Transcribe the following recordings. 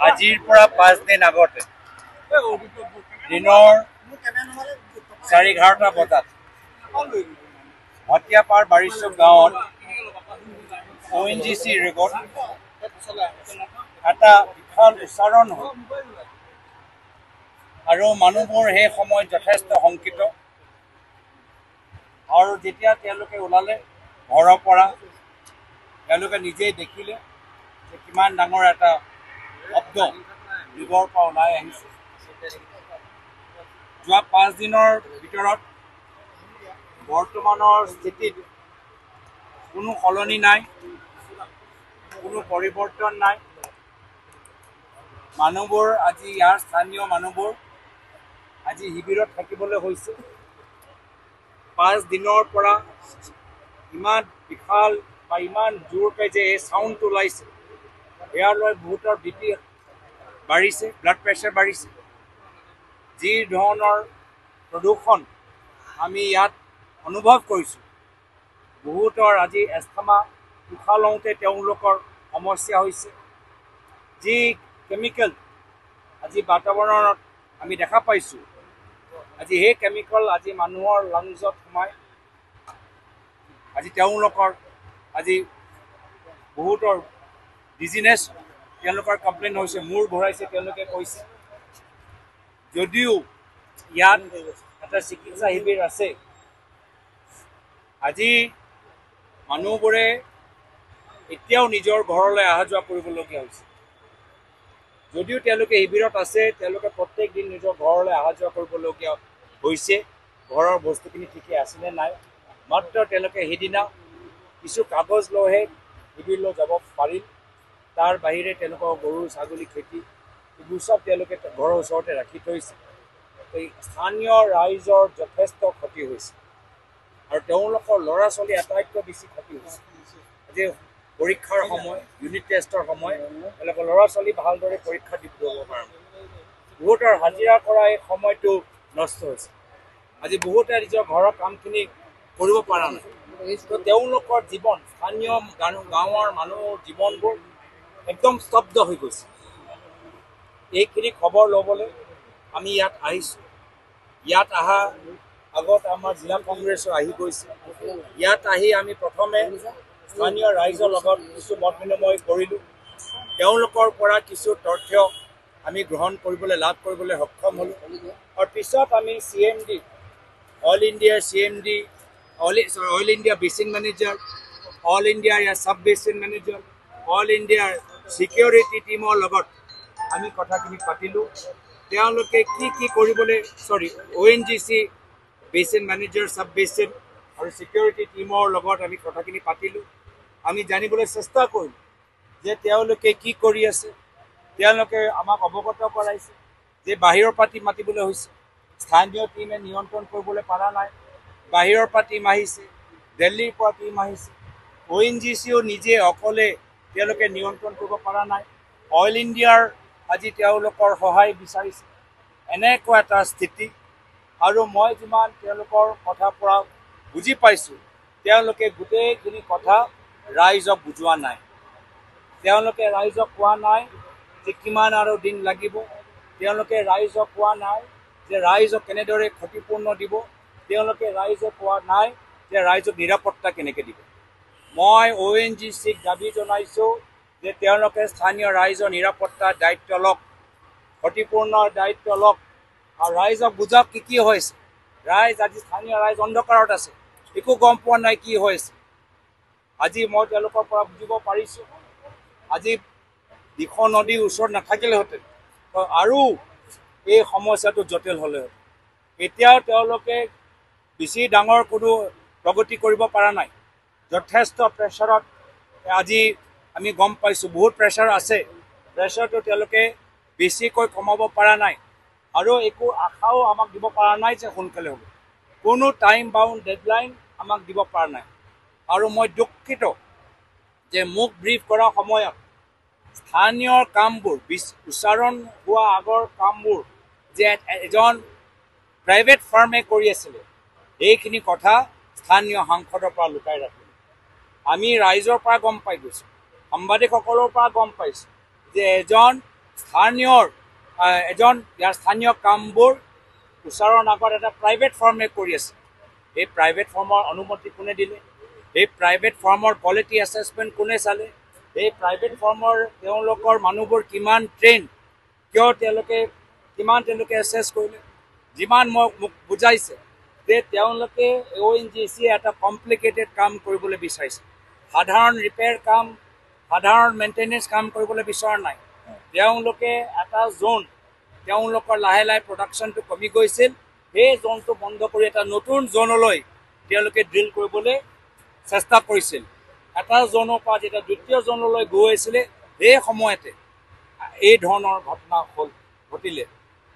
আজিৰ পৰা 5 দিন আগতে দিনৰ 11:30 বজাত হতিয়াপাৰ বাৰিচুক গাঁৱত ONGC ৰেকৰ্ড এটা বিশাল উচ্চাৰণ হ'ল আৰু মানুহবোৰ সেই সময়ত যথেষ্ট শংকিত আৰু যেতিয়া তেওঁলোকে ওলালে ঘৰৰ পৰা তেওঁলোকে নিজেই দেখিলে যে কিমান ডাঙৰ এটা শব্দ দিগৰ পৰা ওলাই আহিছে যোৱা 5 দিনৰ ভিতৰত বৰ্তমানৰ স্থিতিত কোনো সলনি নাই কোনো পৰিৱৰ্তন নাই মানুহবোৰ আজি ইয়াৰ স্থানীয় মানুহবোৰ আজি শিবিৰত থাকিবলৈ হৈছে 5 দিনৰ পৰা ইমান বিশাল বা ইমান জোৰকৈ যে এই সাউণ্ডটো ওলাইছে ইয়ালৈ বহুতৰ বিপি বাঢ়িছে ব্লাড প্ৰেছাৰ বাঢ়িছে যি ধৰণৰ প্ৰদূষণ আমি ইয়াত অনুভৱ কৰিছোঁ বহুতৰ আজি এষ্টামা উশাহ লওঁতে তেওঁলোকৰ সমস্যা হৈছে যি কেমিকেল আজি বাতাবৰণত আমি দেখা পাইছোঁ আজি সেই কেমিকেল আজি মানুহৰ লাংছত সোমাই আজি তেওঁলোকৰ আজি বহুতৰ ডিজিনেছ তেওঁলোকৰ কমপ্লেইন হৈছে মূৰ ঘূৰাইছে তেওঁলোকে কৈছে যদিও ইয়াত এটা চিকিৎসা শিবিৰ আছে আজি মানুহবোৰে এতিয়াও নিজৰ ঘৰলৈ অহা যোৱা কৰিবলগীয়া হৈছে যদিও তেওঁলোকে শিবিৰত আছে তেওঁলোকে প্ৰত্যেক দিন নিজৰ ঘৰলৈ অহা যোৱা কৰিবলগীয়া হৈছে ঘৰৰ বস্তুখিনি ঠিকে আছেনে নাই মাত্ৰ তেওঁলোকে সেইদিনা কিছু কাগজ লৈহে শিবিৰলৈ যাব পাৰিল তাৰ বাহিৰে তেওঁলোকৰ গৰু ছাগলী খেতি এইবোৰ চব তেওঁলোকে ঘৰৰ ওচৰতে ৰাখি থৈছে এই স্থানীয় ৰাইজৰ যথেষ্ট ক্ষতি হৈছে আৰু তেওঁলোকৰ ল'ৰা ছোৱালী আটাইতকৈ বেছি ক্ষতি হৈছে আজি পৰীক্ষাৰ সময় ইউনিট টেষ্টৰ সময় তেওঁলোকৰ ল'ৰা ছোৱালী ভালদৰে পৰীক্ষা দিব পৰা বহুতৰ হাজিৰা কৰা এই সময়টো নষ্ট হৈছে আজি বহুতে নিজৰ ঘৰৰ কামখিনি কৰিব পৰা নাই তো তেওঁলোকৰ জীৱন স্থানীয় গাঁৱৰ মানুহৰ জীৱনবোৰ একদম স্তব্ধ হৈ গৈছে এইখিনি খবৰ ল'বলৈ আমি ইয়াত আহিছোঁ ইয়াত অহা আগত আমাৰ জিলা কংগ্ৰেছো আহি গৈছে ইয়াত আহি আমি প্ৰথমে স্থানীয় ৰাইজৰ লগত কিছু মত বিনিময় কৰিলোঁ তেওঁলোকৰ পৰা কিছু তথ্য আমি গ্ৰহণ কৰিবলৈ লাভ কৰিবলৈ সক্ষম হ'লোঁ আৰু পিছত আমি CMD all India CMD all India basin manager all India ইয়াৰ ছাব বেচিন মেনেজাৰ অল ইণ্ডিয়াৰ সিকিউৰিটি টিমৰ লগত আমি কথাখিনি পাতিলোঁ তেওঁলোকে কি কৰিবলৈ ONGC বেচিন মেনেজাৰ ছাব বেচিন আৰু সিকিউৰিটি টিমৰ লগত আমি কথাখিনি পাতিলোঁ আমি জানিবলৈ চেষ্টা কৰিলোঁ যে তেওঁলোকে কি কৰি আছে তেওঁলোকে আমাক অৱগত কৰাইছে যে বাহিৰৰ পৰা টিম মাতিবলৈ হৈছে স্থানীয় টিমে নিয়ন্ত্ৰণ কৰিবলৈ পৰা নাই বাহিৰৰ পৰা টিম আহিছে দিল্লীৰ পৰা টিম আহিছে ONGCও নিজে অকলে তেওঁলোকে নিয়ন্ত্ৰণ কৰিব পৰা নাই অইল ইণ্ডিয়াৰ আজি তেওঁলোকৰ সহায় বিচাৰিছে এনেকুৱা এটা স্থিতি আৰু মই যিমান তেওঁলোকৰ কথাৰ পৰা বুজি পাইছোঁ তেওঁলোকে গোটেইখিনি কথা ৰাইজক বুজোৱা নাই তেওঁলোকে ৰাইজক কোৱা নাই যে কিমান আৰু দিন লাগিব তেওঁলোকে ৰাইজক কোৱা নাই যে ৰাইজক কেনেদৰে ক্ষতিপূৰ্ণ দিব তেওঁলোকে ৰাইজক কোৱা নাই যে ৰাইজক নিৰাপত্তা কেনেকৈ দিব মই ONGCক দাবী জনাইছোঁ যে তেওঁলোকে স্থানীয় ৰাইজৰ নিৰাপত্তাৰ দায়িত্ব লওক ক্ষতিপূৰ্ণ দায়িত্ব লওক আৰু ৰাইজক বুজাওক কি হৈছে ৰাইজ আজি স্থানীয় ৰাইজ অন্ধকাৰত আছে একো গম পোৱা নাই কি হৈছে আজি মই তেওঁলোকৰ পৰা বুজিব পাৰিছোঁ আজি দিখৌ নদীৰ ওচৰত নাথাকিলেহেঁতেন আৰু এই সমস্যাটো জটিল হ'লেহেঁতেন এতিয়াও তেওঁলোকে বেছি ডাঙৰ কোনো প্ৰগতি কৰিব পৰা নাই যথেষ্ট প্ৰেছাৰত আজি আমি গম পাইছোঁ বহুত প্ৰেছাৰ আছে প্ৰেছাৰটো তেওঁলোকে বেছিকৈ কমাব পৰা নাই আৰু একো আশাও আমাক দিব পৰা নাই যে সোনকালে হ'ব কোনো টাইম বাউণ্ড ডেডলাইন আমাক দিব পৰা নাই আৰু মই দুঃখিত যে মোক ব্ৰিফ কৰাৰ সময়ত স্থানীয় কামবোৰ উচ্চাৰণ হোৱা আগৰ কামবোৰ যে এজন প্ৰাইভেট ফাৰ্মে কৰি আছিলে এইখিনি কথা স্থানীয় সাংসদৰ পৰা লুকাই ৰাখিলে। আমি ৰাইজৰ পৰা গম পাই গৈছোঁ, সাংবাদিকসকলৰ পৰা গম পাইছোঁ যে এজন স্থানীয় কামবোৰ উচ্চাৰণ আগত এটা প্ৰাইভেট ফাৰ্মে কৰি আছে। এই প্ৰাইভেট ফাৰ্মৰ অনুমতি কোনে দিলে? এই প্ৰাইভেট ফাৰ্মৰ কোৱালিটি এছেছমেণ্ট কোনে চালে? এই প্ৰাইভেট ফাৰ্মৰ তেওঁলোকৰ মানুহবোৰ কিমান ট্ৰেইন, কিয় তেওঁলোকে এছেছ কৰিলে? যিমান মোক বুজাইছে যে তেওঁলোকে ONGC এটা কমপ্লিকেটেড কাম কৰিবলৈ বিচাৰিছে, সাধাৰণ ৰিপেয়াৰ কাম, সাধাৰণ মেইনটেনেঞ্চ কাম কৰিবলৈ বিচৰা নাই। তেওঁলোকে এটা জোন, তেওঁলোকৰ লাহে লাহে প্ৰডাকশ্যনটো কমি গৈছিল, সেই জোনটো বন্ধ কৰি এটা নতুন জোনলৈ তেওঁলোকে ড্ৰিল কৰিবলৈ চেষ্টা কৰিছিল। এটা জোনৰ পৰা যেতিয়া দ্বিতীয় জোনলৈ গৈ আছিলে সেই সময়তে এই ধৰণৰ ঘটনা ঘটিলে।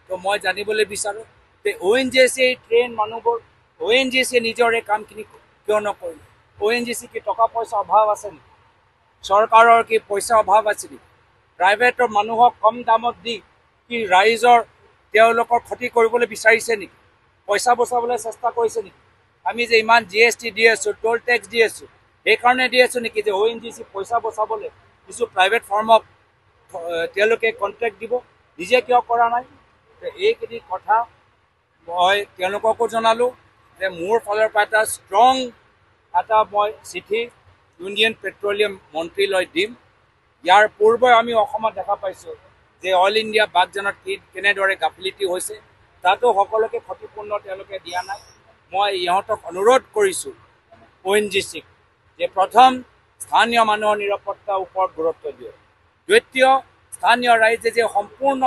তো মই জানিবলৈ বিচাৰোঁ যে ONGC ট্ৰেইন মানুহবোৰ, ONGC নিজৰ এই কামখিনি কিয় নকৰিলে? ONGC কি টকা পইচা অভাৱ আছে নেকি? চৰকাৰৰ কি পইচা অভাৱ আছে নেকি? প্ৰাইভেটৰ মানুহক কম দামত দি কি ৰাইজৰ তেওঁলোকৰ ক্ষতি কৰিবলৈ বিচাৰিছে নেকি? পইচা বচাবলৈ চেষ্টা কৰিছে নেকি? আমি যে ইমান GST দি আছোঁ, টোল টেক্স দি আছোঁ, সেইকাৰণে দি আছোঁ নেকি যে ONGC পইচা বচাবলৈ কিছু প্ৰাইভেট ফাৰ্মক তেওঁলোকে কণ্ট্ৰেক্ট দিব? নিজে কিয় কৰা নাই? এইখিনি কথা মই তেওঁলোককো জনালোঁ যে মোৰ ফালৰ পৰা এটা ষ্ট্ৰং মই চিঠি ইণ্ডিয়ান পেট্ৰলিয়াম মন্ত্ৰীলৈ দিম। ইয়াৰ পূৰ্বে আমি অসমত দেখা পাইছোঁ যে অইল ইণ্ডিয়া বাগজানত কেনেদৰে গাফিলতি হৈছে, তাতো সকলোকে ক্ষতিপূৰ্ণ তেওঁলোকে দিয়া নাই। মই ইহঁতক অনুৰোধ কৰিছোঁ ONGCক যে প্ৰথম স্থানীয় মানুহৰ নিৰাপত্তাৰ ওপৰত গুৰুত্ব দিয়ক, দ্বিতীয় স্থানীয় ৰাইজে যে সম্পূৰ্ণ